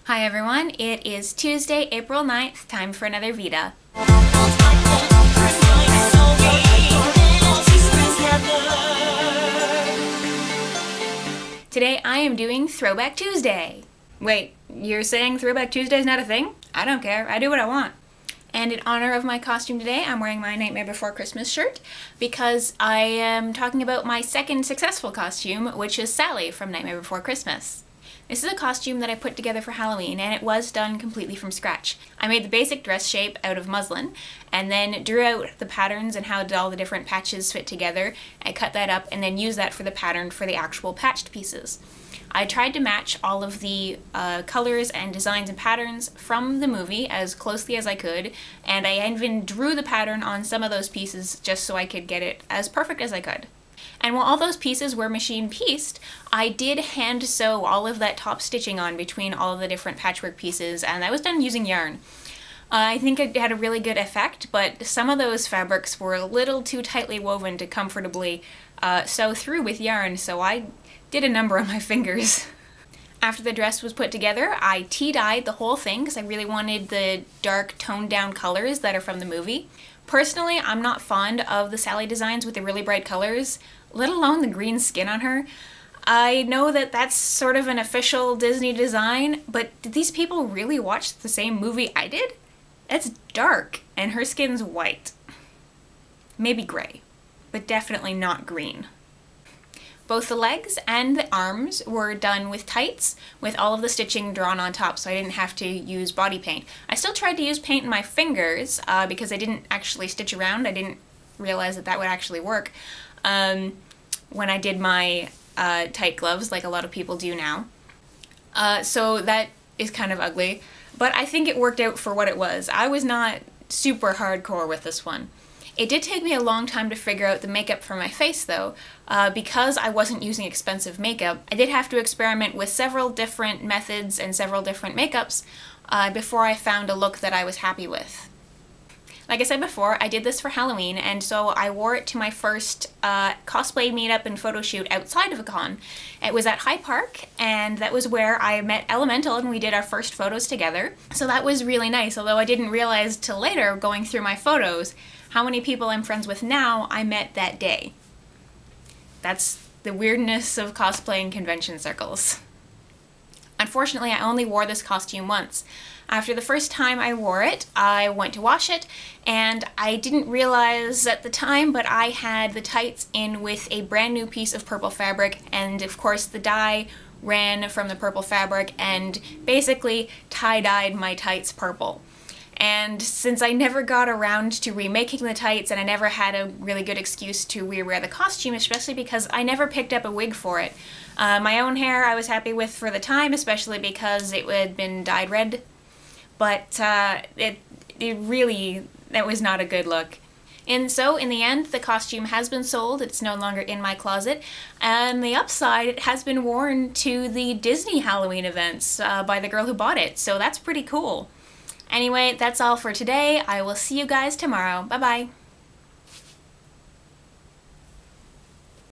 Hi everyone, it is Tuesday, April 9th, time for another VEDA. Today I am doing Throwback Tuesday. Wait, you're saying Throwback Tuesday is not a thing? I don't care, I do what I want. And in honor of my costume today, I'm wearing my Nightmare Before Christmas shirt because I am talking about my second successful costume, which is Sally from Nightmare Before Christmas. This is a costume that I put together for Halloween, and it was done completely from scratch. I made the basic dress shape out of muslin, and then drew out the patterns and how all the different patches fit together. I cut that up and then used that for the pattern for the actual patched pieces. I tried to match all of the colors and designs and patterns from the movie as closely as I could, and I even drew the pattern on some of those pieces just so I could get it as perfect as I could. And while all those pieces were machine pieced, I did hand sew all of that top stitching on between all of the different patchwork pieces, and that was done using yarn. I think it had a really good effect, but some of those fabrics were a little too tightly woven to comfortably sew through with yarn, so I did a number on my fingers. After the dress was put together, I tea-dyed the whole thing because I really wanted the dark toned-down colors that are from the movie. Personally, I'm not fond of the Sally designs with the really bright colors, let alone the green skin on her. I know that that's sort of an official Disney design, but did these people really watch the same movie I did? It's dark, and her skin's white. Maybe gray, but definitely not green. Both the legs and the arms were done with tights, with all of the stitching drawn on top, so I didn't have to use body paint. I still tried to use paint in my fingers because I didn't actually stitch around. I didn't realize that that would actually work when I did my tight gloves, like a lot of people do now. So that is kind of ugly, but I think it worked out for what it was. I was not super hardcore with this one. It did take me a long time to figure out the makeup for my face though. Because I wasn't using expensive makeup, I did have to experiment with several different methods and several different makeups before I found a look that I was happy with. Like I said before, I did this for Halloween, and so I wore it to my first cosplay meetup and photo shoot outside of a con. It was at High Park, and that was where I met Elemental and we did our first photos together. So that was really nice, although I didn't realize till later, going through my photos, how many people I'm friends with now I met that day. That's the weirdness of cosplaying convention circles. Unfortunately, I only wore this costume once. After the first time I wore it, I went to wash it, and I didn't realize at the time, but I had the tights in with a brand new piece of purple fabric, and of course the dye ran from the purple fabric and basically tie-dyed my tights purple. And since I never got around to remaking the tights, and I never had a really good excuse to rewear the costume, especially because I never picked up a wig for it. My own hair I was happy with for the time, especially because it had been dyed red, but it really, that was not a good look. And so, in the end, the costume has been sold. It's no longer in my closet. And the upside, it has been worn to the Disney Halloween events by the girl who bought it, so that's pretty cool. Anyway, that's all for today. I will see you guys tomorrow. Bye-bye.